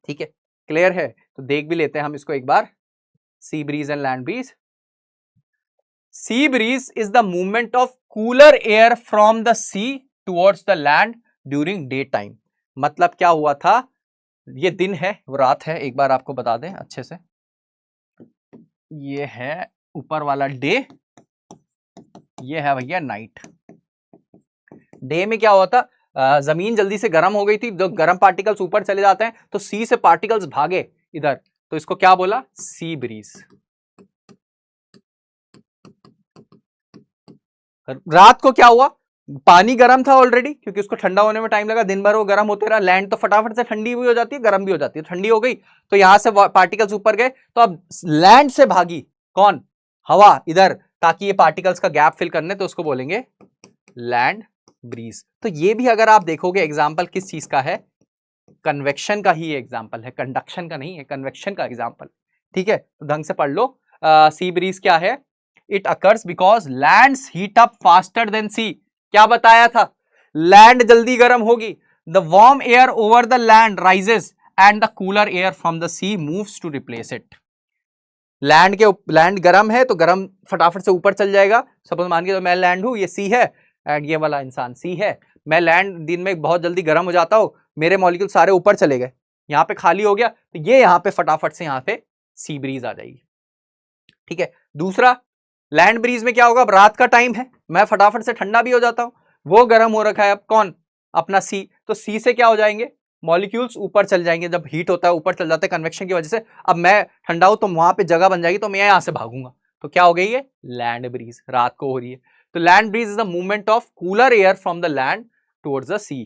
ठीक है, क्लियर है? तो देख भी लेते हैं हम इसको एक बार, sea breeze and land breeze. Sea breeze is the movement of cooler air from the sea towards the land during day time. मतलब क्या हुआ था, ये दिन है, वो रात है, एक बार आपको बता दें अच्छे से, ये है ऊपर वाला डे, ये है भैया नाइट। डे में क्या हुआ था, जमीन जल्दी से गर्म हो गई थी, जो गर्म पार्टिकल्स ऊपर चले जाते हैं, तो सी से पार्टिकल्स भागे इधर, तो इसको क्या बोला, सी ब्रीज। रात को क्या हुआ, पानी गर्म था ऑलरेडी, क्योंकि उसको ठंडा होने में टाइम लगा, दिन भर वो गर्म होते रहा, लैंड तो फटाफट से ठंडी भी हो जाती है, गर्म भी हो जाती है, ठंडी हो गई, तो यहां से पार्टिकल्स ऊपर गए, तो अब लैंड से भागी कौन, हवा इधर, ताकि ये पार्टिकल्स का गैप फिल करने, तो उसको बोलेंगे लैंड ब्रीज। तो ये भी अगर आप देखोगे एग्जाम्पल किस चीज का है, कन्वेक्शन का ही एग्जाम्पल है, कंडक्शन का नहीं है, कन्वेक्शन का एग्जाम्पल। ठीक है, तो ढंग से पढ़ लो, सी ब्रीज क्या है, it occurs because lands heat up faster than sea. क्या बताया था, लैंड जल्दी गर्म होगी, the warm air over the land rises and the cooler air from the sea moves to replace it. Land गर्म है तो गर्म फटाफट से ऊपर चल जाएगा। सपोज मान के तो मैं लैंड हूं, ये सी है, एंड ये वाला इंसान सी है, मैं लैंड दिन में बहुत जल्दी गर्म हो जाता हूं, मेरे मॉलिक्यूल सारे ऊपर चले गए, यहाँ पे खाली हो गया, तो ये यहाँ पे फटाफट से यहाँ पे सी ब्रीज आ जाएगी। ठीक है। दूसरा, लैंड ब्रीज में क्या होगा, अब रात का टाइम है, मैं फटाफट से ठंडा भी हो जाता हूं, वो गर्म हो रखा है, अब कौन, अपना सी, तो सी से क्या हो जाएंगे, मॉलिक्यूल्स ऊपर चल जाएंगे, जब हीट होता है ऊपर चल जाते हैं कन्वेक्शन की वजह से, अब मैं ठंडा हूं तो वहां पे जगह बन जाएगी, तो मैं यहां से भागूंगा, तो क्या हो गई है, लैंड ब्रीज, रात को हो रही है। तो land breeze is the movement of cooler air from the land towards the sea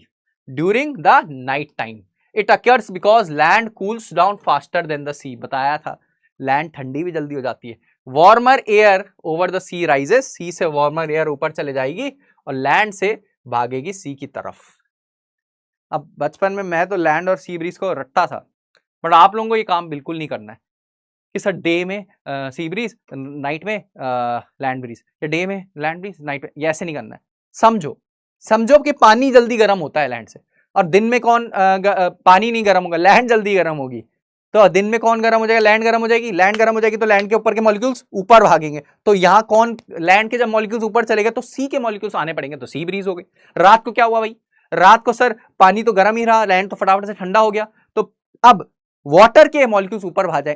during the night time. It occurs because land cools down faster than the sea, बताया था लैंड ठंडी भी जल्दी हो जाती है। Warmer air over the sea rises, sea से warmer air ऊपर चले जाएगी और लैंड से भागेगी सी की तरफ। अब बचपन में मैं तो लैंड और सी ब्रीज को रटता था, बट आप लोगों को ये काम बिल्कुल नहीं करना है कि सर डे में सी ब्रीज, नाइट में लैंड ब्रीज, या डे में लैंड ब्रीज, नाइट में, ये ऐसे नहीं करना है। समझो समझो कि पानी जल्दी गर्म होता है लैंड से, और दिन में कौन पानी नहीं गर्म होगा, लैंड जल्दी गर्म होगी, तो दिन में कौन गर्म हो जाएगा, लैंड गर्म हो जाएगी, लैंड गर्म हो जाएगी तो लैंड के ऊपर के मॉलिक्यूल्स ऊपर भागेंगे, तो यहाँ कौन, लैंड के जब मॉलिक्यूल्स ऊपर चलेगा तो सी के मॉलिक्यूल्स आने पड़ेंगे, तो सी ब्रीज हो गई। रात को क्या हुआ भाई, रात को सर पानी तो गर्म ही रहा, लैंड तो फटाफट से ठंडा हो गया, तो अब वाटर के मॉलिक्यूल्स ऊपर भागे,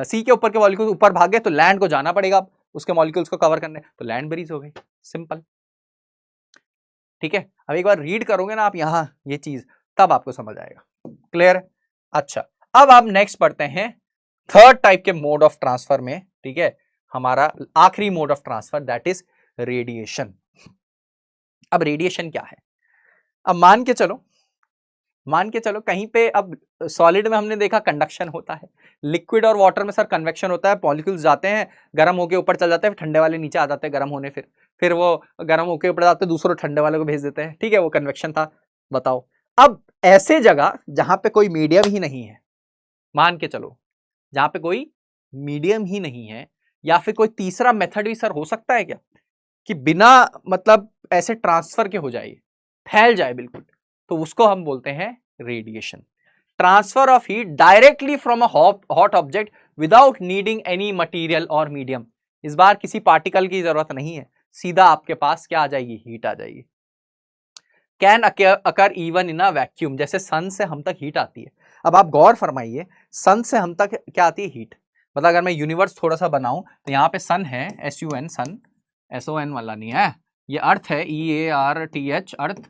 सी के ऊपर के मॉलिक्यूल्स ऊपर भागे, तो लैंड को जाना पड़ेगा अब उसके मॉलिक्यूल्स को कवर करने, तो लैंड ब्रीज हो गई, सिंपल। ठीक है, अब एक बार रीड करोगे ना आप यहां ये चीज, तब आपको समझ आएगा, क्लियर है। अच्छा, अब आप नेक्स्ट पढ़ते हैं थर्ड टाइप के मोड ऑफ ट्रांसफर में, ठीक है, हमारा आखिरी mode of transfer, that is radiation. अब रेडिएशन क्या है, अब मान के चलो कहीं पे, अब सॉलिड में हमने देखा कंडक्शन होता है, लिक्विड और वाटर में सर कन्वेक्शन होता है, मॉलिक्यूल्स जाते हैं गर्म होके ऊपर चल जाते हैं, ठंडे वाले नीचे आ जाते हैं गर्म होने, फिर वो गर्म होके ऊपर जाते हैं, दूसरों ठंडे वाले को भेज देते हैं, ठीक है, वो कन्वेक्शन था। बताओ, अब ऐसे जगह जहां पे कोई मीडियम ही नहीं है, मान के चलो जहां पे कोई मीडियम ही नहीं है, या फिर कोई तीसरा मेथड भी सर हो सकता है क्या, कि बिना मतलब ऐसे ट्रांसफर के हो जाए, फैल जाए बिल्कुल, तो उसको हम बोलते हैं radiation. Transfer of heat directly from a hot object without needing any material और मीडियम। इस बार किसी पार्टिकल की जरूरत नहीं है, सीधा आपके पास क्या आ जाएगी, हीट आ जाएगी। Can occur even in a vacuum, जैसे सन से हम तक हीट आती है। अब आप गौर फरमाइए, सन से हम तक क्या आती है, हीट। मतलब अगर मैं यूनिवर्स थोड़ा सा बनाऊं तो यहाँ पे सन है, SUN सन, SON वाला नहीं है, ये अर्थ है, EARTH अर्थ,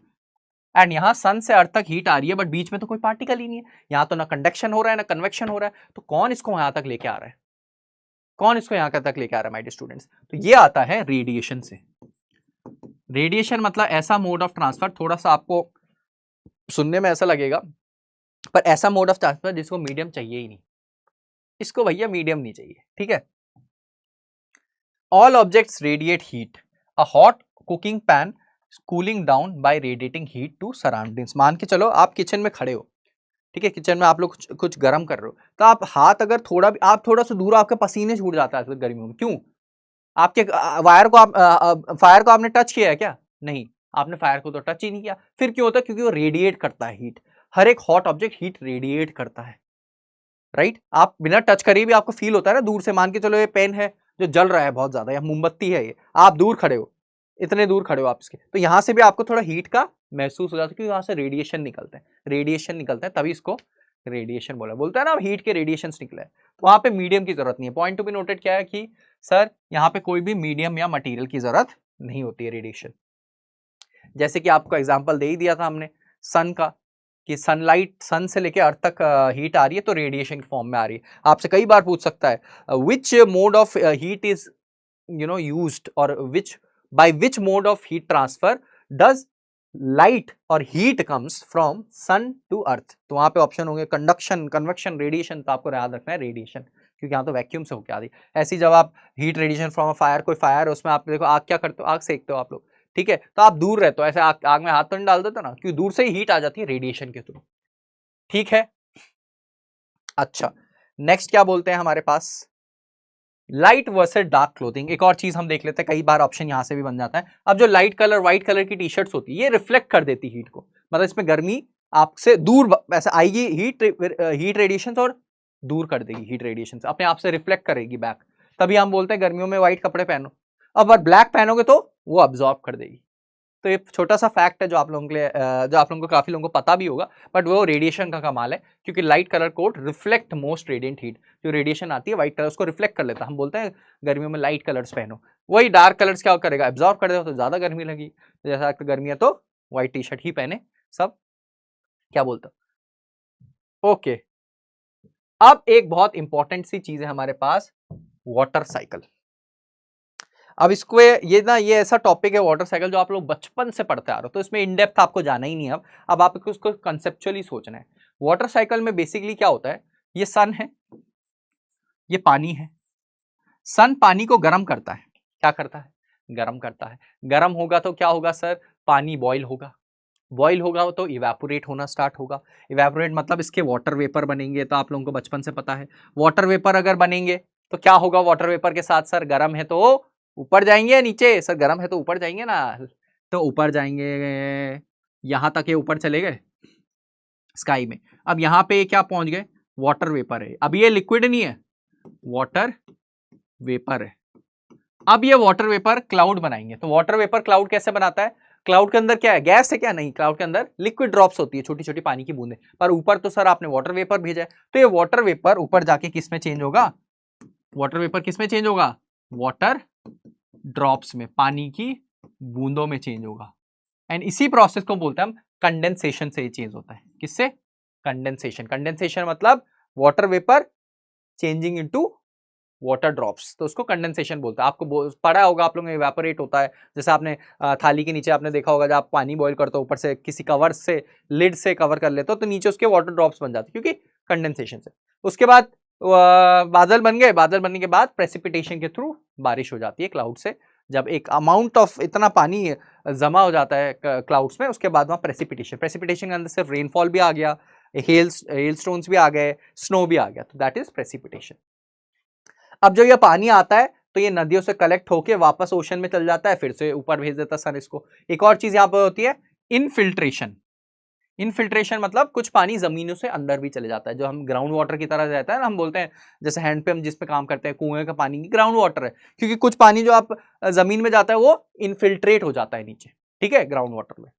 एंड यहाँ सन से अर्थ तक हीट आ रही है, बट बीच में तो कोई पार्टिकल ही नहीं है, यहाँ तो ना कंडक्शन हो रहा है ना कन्वेक्शन हो रहा है, तो कौन इसको यहाँ तक लेके आ रहा है, कौन इसको यहाँ तक लेके आ रहा है माय डियर स्टूडेंट्स, तो ये आता है रेडिएशन से। रेडिएशन मतलब ऐसा मोड ऑफ ट्रांसफर, थोड़ा सा आपको सुनने में ऐसा लगेगा, पर ऐसा मोड ऑफ ट्रांसफर जिसको मीडियम चाहिए ही नहीं, इसको भैया मीडियम नहीं चाहिए, ठीक है। All objects radiate heat, a hot cooking pan cooling down by radiating heat to surroundings. मान के चलो आप किचन में खड़े हो, ठीक है, किचन में आप लोग कुछ गर्म कर रहे हो, तो आप हाथ अगर थोड़ा भी, आप थोड़ा सा दूर, आपके पसीने छूट जाता है गर्मियों में, क्यों, आपके वायर को आप फायर को आपने टच किया है क्या, नहीं, आपने फायर को तो टच ही नहीं किया, फिर क्यों होता है, क्योंकि वो रेडिएट करता है हीट, हर एक हॉट ऑब्जेक्ट हीट रेडिएट करता है, राइट। आप बिना टच करे भी आपको फील होता है ना दूर से, मान के चलो ये पेन है जो जल रहा है बहुत ज्यादा, या मोमबत्ती है ये, आप दूर खड़े हो, इतने दूर खड़े हो आप इसके, तो यहां से भी आपको थोड़ा हीट का महसूस हो जाता है, क्योंकि वहां से रेडिएशन निकलते हैं, तभी इसको रेडिएशन बोलता है ना, हीट के रेडिएशन निकले हैं, तो वहां पे मीडियम की जरूरत नहीं है। पॉइंट टू बी नोटेड क्या है कि सर यहाँ पे कोई भी मीडियम या मटेरियल की जरूरत नहीं होती है रेडिएशन। जैसे कि आपको एग्जांपल दे ही दिया था हमने सन का, कि सनलाइट, सन से लेके अर्थ तक हीट आ रही है तो रेडिएशन की फॉर्म में आ रही है। आपसे कई बार पूछ सकता है which mode of heat is used, और by which mode of heat transfer does light और heat comes from sun to earth, तो वहां पे ऑप्शन होंगे कंडक्शन, कन्वेक्शन, रेडिएशन, तो आपको याद रखना है रेडिएशन, क्योंकि यहाँ तो वैक्यूम से होकर आ रही है। ऐसी जब आप heat radiation from a fire, कोई फायर उसमें आप देखो, आग क्या करते हो, आग सेकते हो आप लोग, ठीक है, तो आप दूर रहते हो, ऐसे आग में हाथ तो नहीं डाल देते ना, क्योंकि दूर से ही हीट आ जाती है रेडिएशन के थ्रू, ठीक है। अच्छा, नेक्स्ट क्या बोलते हैं हमारे पास, लाइट वर्सेस डार्क क्लोथिंग। एक और चीज हम देख लेते हैं, कई बार ऑप्शन यहां से भी बन जाता है। अब जो लाइट कलर, व्हाइट कलर की टी शर्ट्स होती है, ये रिफ्लेक्ट कर देती हीट को, मतलब इसमें गर्मी आपसे दूर ऐसे आएगी, हीट रेडिएशन और दूर कर देगी, हीट रेडिएशन से अपने आप से रिफ्लेक्ट करेगी बैक, तभी हम बोलते हैं गर्मियों में व्हाइट कपड़े पहनो। अब अगर ब्लैक पहनोगे तो वो अब्जॉर्ब कर देगी, तो ये छोटा सा फैक्ट है जो आप लोगों के लिए जो आप लोगों को काफी लोगों को पता भी होगा, बट वो रेडिएशन का कमाल है, क्योंकि light colour code reflect most radiant heat. जो रेडिएशन आती है व्हाइट कलर उसको रिफ्लेक्ट कर लेता है। हम बोलते हैं गर्मियों में लाइट कलर्स पहनो, वही डार्क कलर्स क्या करेगा, एब्जॉर्ब कर देगा, तो ज्यादा गर्मी लगी। जैसा गर्मी है तो व्हाइट टी शर्ट ही पहने सब, क्या बोलते हो। ओके, अब एक बहुत इंपॉर्टेंट सी चीज है हमारे पास, वाटर साइकिल। अब इसको ये ऐसा टॉपिक है वाटर साइकिल जो आप लोग बचपन से पढ़ते आ रहे हो, तो इसमें इन डेप्थ आपको जाना ही नहीं है। अब आपको उसको कंसेप्चुअली सोचना है। वाटर साइकिल में बेसिकली क्या होता है, ये सन है, ये पानी है। सन पानी को गर्म करता है, क्या करता है, गर्म करता है। गर्म होगा तो क्या होगा सर, पानी बॉईल होगा, बॉईल होगा तो इवेपोरेट होना स्टार्ट होगा। इवेपोरेट मतलब इसके वाटर वेपर बनेंगे, तो आप लोगों को बचपन से पता है वाटर वेपर अगर बनेंगे तो क्या होगा, वाटर वेपर के साथ सर गर्म है तो ऊपर जाएंगे या नीचे, सर गर्म है तो ऊपर जाएंगे ना, तो ऊपर जाएंगे, यहां तक ये ऊपर चले गए स्काई में। अब यहां पे क्या पहुंच गए, वाटर वेपर है। अब ये लिक्विड नहीं है, वाटर वेपर है। अब ये वाटर वेपर क्लाउड बनाएंगे। तो वाटर वेपर क्लाउड कैसे बनाता है, क्लाउड के अंदर क्या है, गैस है क्या, नहीं, क्लाउड के अंदर लिक्विड ड्रॉप्स होती है, छोटी छोटी पानी की बूंदें, पर ऊपर तो सर आपने वाटर वेपर भेजा है। तो ये वाटर वेपर ऊपर जाके किस में चेंज होगा, वाटर वेपर किस में चेंज होगा, वाटर ड्रॉप्स में, पानी की बूंदों में चेंज होगा। एंड इसी प्रोसेस को बोलते हैं हम कंडेंसेशन से चेंज होता है। किससे, कंडेंसेशन। कंडेंसेशन मतलब water vapour changing into water drops, तो उसको कंडेंसेशन बोलते हैं। आपको पढ़ा होगा आप लोगों ने, इवेपोरेट होता है। जैसे आपने थाली के नीचे आपने देखा होगा, जब आप पानी बॉईल करते हो ऊपर से किसी कवर से, लिड से कवर कर लेते हो, तो नीचे उसके वाटर ड्रॉप्स बन जाते हैं, क्योंकि कंडेंसेशन से। उसके बाद बादल बन गए, बादल बनने के बाद प्रेसिपिटेशन के थ्रू बारिश हो जाती है क्लाउड से। जब एक अमाउंट ऑफ इतना पानी जमा हो जाता है क्लाउड्स में, उसके बाद वहां प्रेसिपिटेशन, प्रेसिपिटेशन के अंदर सिर्फ रेनफॉल भी आ गया, हेल स्टोन्स भी आ गए, स्नो भी आ गया, तो दैट इज प्रेसिपिटेशन। अब जब ये पानी आता है तो ये नदियों से कलेक्ट होके वापस ओशन में चल जाता है, फिर से ऊपर भेज देता सन इसको। एक और चीज यहाँ पर होती है इनफिल्ट्रेशन। इनफिल्ट्रेशन मतलब कुछ पानी जमीनों से अंदर भी चले जाता है, जो हम ग्राउंड वाटर की तरह रहता है ना, हम बोलते हैं जैसे हैंड पे हम जिस पे काम करते हैं, कुएं का पानी ग्राउंड वाटर है, क्योंकि कुछ पानी जो आप जमीन में जाता है वो इनफिल्ट्रेट हो जाता है नीचे, ठीक है, ग्राउंड वाटर में।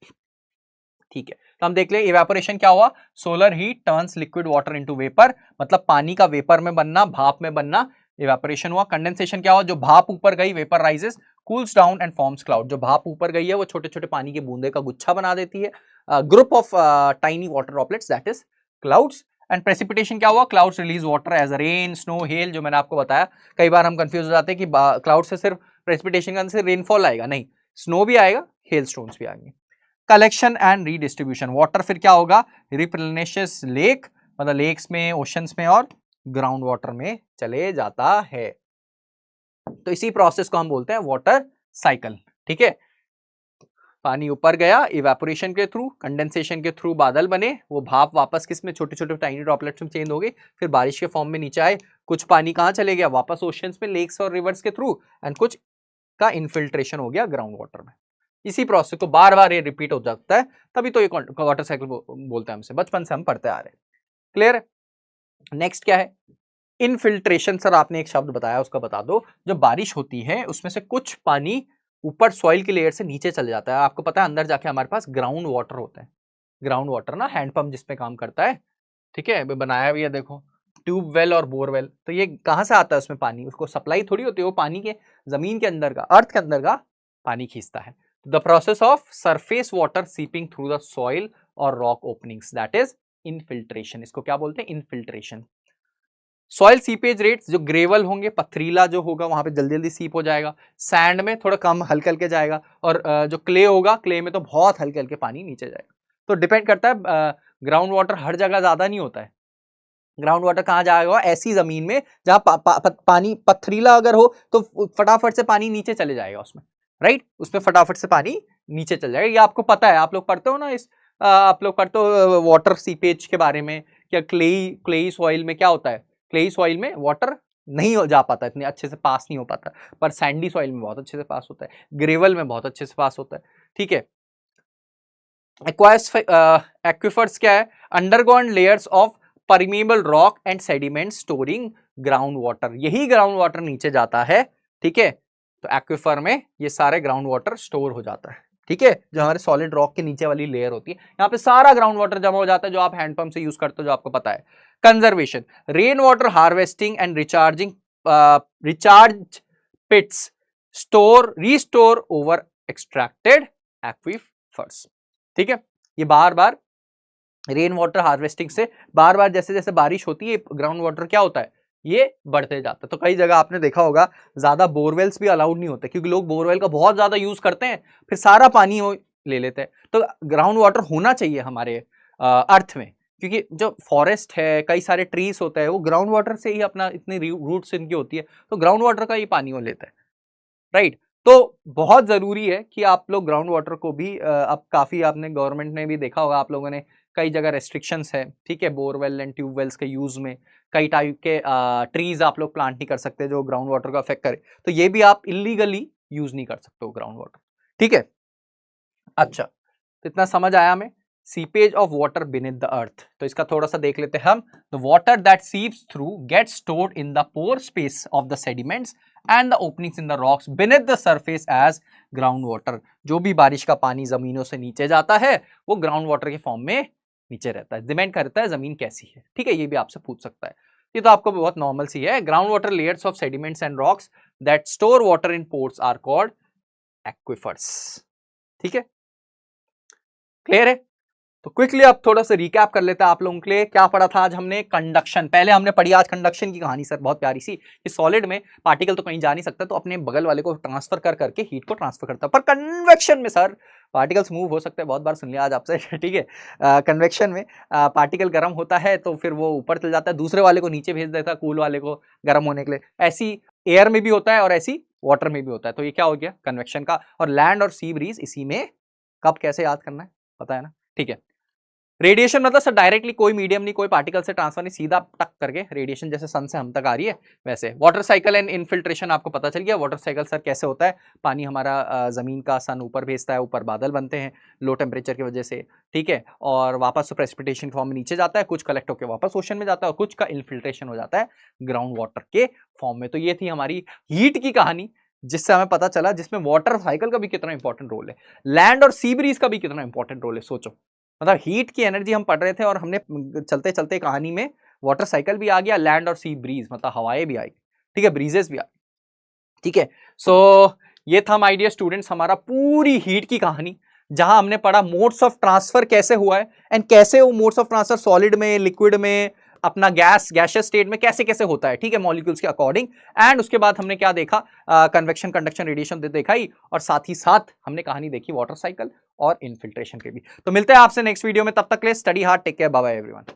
ठीक है, तो हम देख ले इवेपोरेशन क्या हुआ, solar heat turns liquid water into vapour, मतलब पानी का वेपर में बनना, भाप में बनना, इवेपोरेशन हुआ। कंडेंसेशन क्या हुआ, जो भाप ऊपर गई, vapour rises, cools down and forms cloud. जो भाप ऊपर गई है वो छोटे छोटे पानी के बूंदे का गुच्छा बना देती है, group of tiny water droplets, that is clouds. And precipitation क्या हुआ, clouds release water as rain, snow, hail, जो मैंने आपको बताया। कई बार हम कंफ्यूज हो जाते हैं कि क्लाउड से सिर्फ प्रेसिपिटेशन के अंदर से रेनफॉल आएगा, नहीं, स्नो भी आएगा, हेल स्टोन्स भी आएंगे। कलेक्शन एंड रीडिस्ट्रीब्यूशन, वाटर फिर क्या होगा, रिप्लेनिशेस लेक, मतलब लेक्स में, ओशंस में और ग्राउंड वाटर में चले जाता है। तो इसी प्रोसेस को हम बोलते हैं वाटर साइकिल। ठीक है, पानी ऊपर गया इवेपोरेशन के थ्रू, कंडेंसेशन के थ्रू बादल बने, वो भाप वापस किस में, छोटे छोटे टाइनी ड्रॉपलेट्स में चेंज हो गई, फिर बारिश के फॉर्म में नीचे आए, कुछ पानी कहाँ चले गया, वापस ओशंस में, लेक्स और रिवर्स के थ्रू, एंड कुछ का इनफिल्ट्रेशन हो गया ग्राउंड वाटर में। इसी प्रोसेस को बार बार ये रिपीट हो जाता है, तभी तो ये वाटर साइकिल बोलते हैं, हमसे बचपन से हम पढ़ते आ रहे हैं। क्लियर है। नेक्स्ट क्या है, इनफिल्ट्रेशन। सर आपने एक शब्द बताया, उसका बता दो। जब बारिश होती है उसमें से कुछ पानी ऊपर सॉइल की लेयर से नीचे चले जाता है, आपको पता है अंदर जाके हमारे पास ग्राउंड वाटर होता है। ग्राउंड वाटर ना हैंडपंप जिस पे काम करता है, ठीक है, बनाया भी है देखो, ट्यूबवेल और बोरवेल। तो ये कहां से आता है उसमें पानी, उसको सप्लाई थोड़ी होती है, वो पानी के जमीन के अंदर का, अर्थ के अंदर का पानी खींचता है। The process of surface water seeping through the soil और rock openings, that is infiltration. इसको क्या बोलते हैं, इनफिल्ट्रेशन। सॉइल सीपेज रेट्स, जो ग्रेवल होंगे, पथरीला जो होगा वहां पे जल्दी जल्दी सीप हो जाएगा, सैंड में थोड़ा कम हल्के हल्के जाएगा, और जो क्ले होगा, क्ले में तो बहुत हल्के हल्के पानी नीचे जाएगा। तो डिपेंड करता है, ग्राउंड वाटर हर जगह ज्यादा नहीं होता है। ग्राउंड वाटर कहाँ जाएगा, ऐसी जमीन में जहां पानी पथरीला अगर हो तो फटाफट से पानी नीचे चले जाएगा उसमें, राइट, उसमें फटाफट से पानी नीचे चल जाएगा। ये आपको पता है, आप लोग पढ़ते हो ना इस आप लोग पढ़ते हो वाटर सीपेज के बारे में, क्या क्लेई सॉइल में क्या होता है, क्लेई सॉइल में वाटर नहीं हो जा पाता, इतने अच्छे से पास नहीं हो पाता, पर सैंडी सॉइल में बहुत अच्छे से पास होता है, ग्रेवल में बहुत अच्छे से पास होता है। ठीक है, एक्विफर्स क्या है, underground layers of permeable rock and sediment storing ground water, यही ग्राउंड वाटर नीचे जाता है। ठीक है, तो एक्विफर में ये सारे ग्राउंड वाटर स्टोर हो जाता है। ठीक है, जो हमारे सॉलिड रॉक के नीचे वाली लेयर होती है, यहाँ पे सारा ग्राउंड वाटर जमा हो जाता है, जो आप हैंडपंप से यूज करते हो, जो आपको पता है। Conservation, rain water harvesting and recharge pits, store restore over extracted aquifers. ठीक है, ये बार बार रेन वाटर हार्वेस्टिंग से बार बार जैसे जैसे बारिश होती है ग्राउंड वाटर क्या होता है, ये बढ़ते जाता है। तो कई जगह आपने देखा होगा ज्यादा बोरवेल्स भी अलाउड नहीं होते, क्योंकि लोग बोरवेल का बहुत ज्यादा यूज करते हैं, फिर सारा पानी वो ले लेते हैं। तो ग्राउंड वाटर होना चाहिए हमारे अर्थ में, क्योंकि जो फॉरेस्ट है, कई सारे ट्रीज होते हैं, वो ग्राउंड वाटर से ही अपना इतनी रूट्स इनकी होती है, तो ग्राउंड वाटर का ही पानी वो लेता है, राइट। तो बहुत जरूरी है कि आप लोग ग्राउंड वाटर को भी अब काफी आपने गवर्नमेंट ने भी देखा होगा, आप लोगों ने कई जगह रेस्ट्रिक्शंस है, ठीक है, बोरवेल एंड ट्यूबवेल्स के यूज में कई टाइप के ट्रीज आप लोग प्लांट नहीं कर सकते जो ग्राउंड वाटर को अफेक्ट करे, तो ये भी आप इलीगली यूज नहीं कर सकते हो ग्राउंड वाटर, ठीक है। अच्छा, तो इतना समझ आया हमें। Seepage of water beneath the earth, तो इसका थोड़ा सा देख लेते हैं हम। The water that seeps through gets stored in the pore space of the sediments and the openings in the rocks beneath the surface as ground water. जो भी बारिश का पानी जमीनों से नीचे जाता है वो ग्राउंड वाटर के फॉर्म में नीचे रहता है, डिपेंड करता है जमीन कैसी है, ठीक है, ये भी आपसे पूछ सकता है। ये तो आपको बहुत नॉर्मल सी है। Ground water layers of sediments and rocks that store water in pores are called aquifers. ठीक है, क्लियर है। तो क्विकली अब थोड़ा सा रिकैप कर लेते हैं आप लोगों के लिए। क्या पढ़ा था आज हमने? कंडक्शन। पहले हमने पढ़ी आज कंडक्शन की कहानी सर, बहुत प्यारी सी, कि सॉलिड में पार्टिकल तो कहीं जा नहीं सकता, तो अपने बगल वाले को ट्रांसफर कर करके हीट को ट्रांसफर करता है। पर कन्वेक्शन में सर पार्टिकल्स मूव हो सकते हैं, बहुत बार सुन लिया आज आपसे, ठीक है। कन्वेक्शन में पार्टिकल गर्म होता है तो फिर वो ऊपर चल जाता है, दूसरे वाले को नीचे भेज देता है, कूल वाले को गर्म होने के लिए। ऐसी एयर में भी होता है और ऐसी वाटर में भी होता है। तो ये क्या हो गया कन्वेक्शन का। और लैंड और सी ब्रीज इसी में कब कैसे याद करना है पता है ना, ठीक है। रेडिएशन मतलब सर डायरेक्टली कोई मीडियम नहीं, कोई पार्टिकल से ट्रांसफर नहीं, सीधा टक करके रेडिएशन जैसे सन से हम तक आ रही है वैसे। वाटर साइकिल एंड इनफिल्ट्रेशन आपको पता चल गया। वाटर साइकिल सर कैसे होता है, पानी हमारा जमीन का सन ऊपर भेजता है, ऊपर बादल बनते हैं लो टेम्परेचर की वजह से, ठीक है, और वापस प्रेसिपिटेशन फॉर्म में नीचे जाता है, कुछ कलेक्ट होकर वापस ओशन में जाता है और कुछ का इनफिल्ट्रेशन हो जाता है ग्राउंड वाटर के फॉर्म में। तो ये थी हमारी हीट की कहानी, जिससे हमें पता चला जिसमें वाटर साइकिल का भी कितना इंपॉर्टेंट रोल है, लैंड और सी ब्रीज का भी कितना इंपॉर्टेंट रोल है। सोचो, मतलब हीट की एनर्जी हम पढ़ रहे थे और हमने चलते चलते कहानी में वाटर साइकिल भी आ गया, लैंड और सी ब्रीज मतलब हवाएं भी आई, ठीक है, ब्रीजेस भी आई, ठीक है। सो ये था माय डियर स्टूडेंट्स हमारा पूरी हीट की कहानी, जहां हमने पढ़ा मोड्स ऑफ ट्रांसफर कैसे हुआ है एंड कैसे वो मोड्स ऑफ ट्रांसफर सॉलिड में, लिक्विड में, अपना गैसियस स्टेट में कैसे कैसे होता है, ठीक है, मॉलिक्यूल्स के अकॉर्डिंग। एंड उसके बाद हमने क्या देखा, कन्वेक्शन, कंडक्शन, रेडिएशन देखा ही, और साथ ही साथ हमने कहानी देखी वाटर साइकिल और इनफिल्ट्रेशन के भी। तो मिलते हैं आपसे नेक्स्ट वीडियो में, तब तक के लिए study hard, take care, bye bye everyone.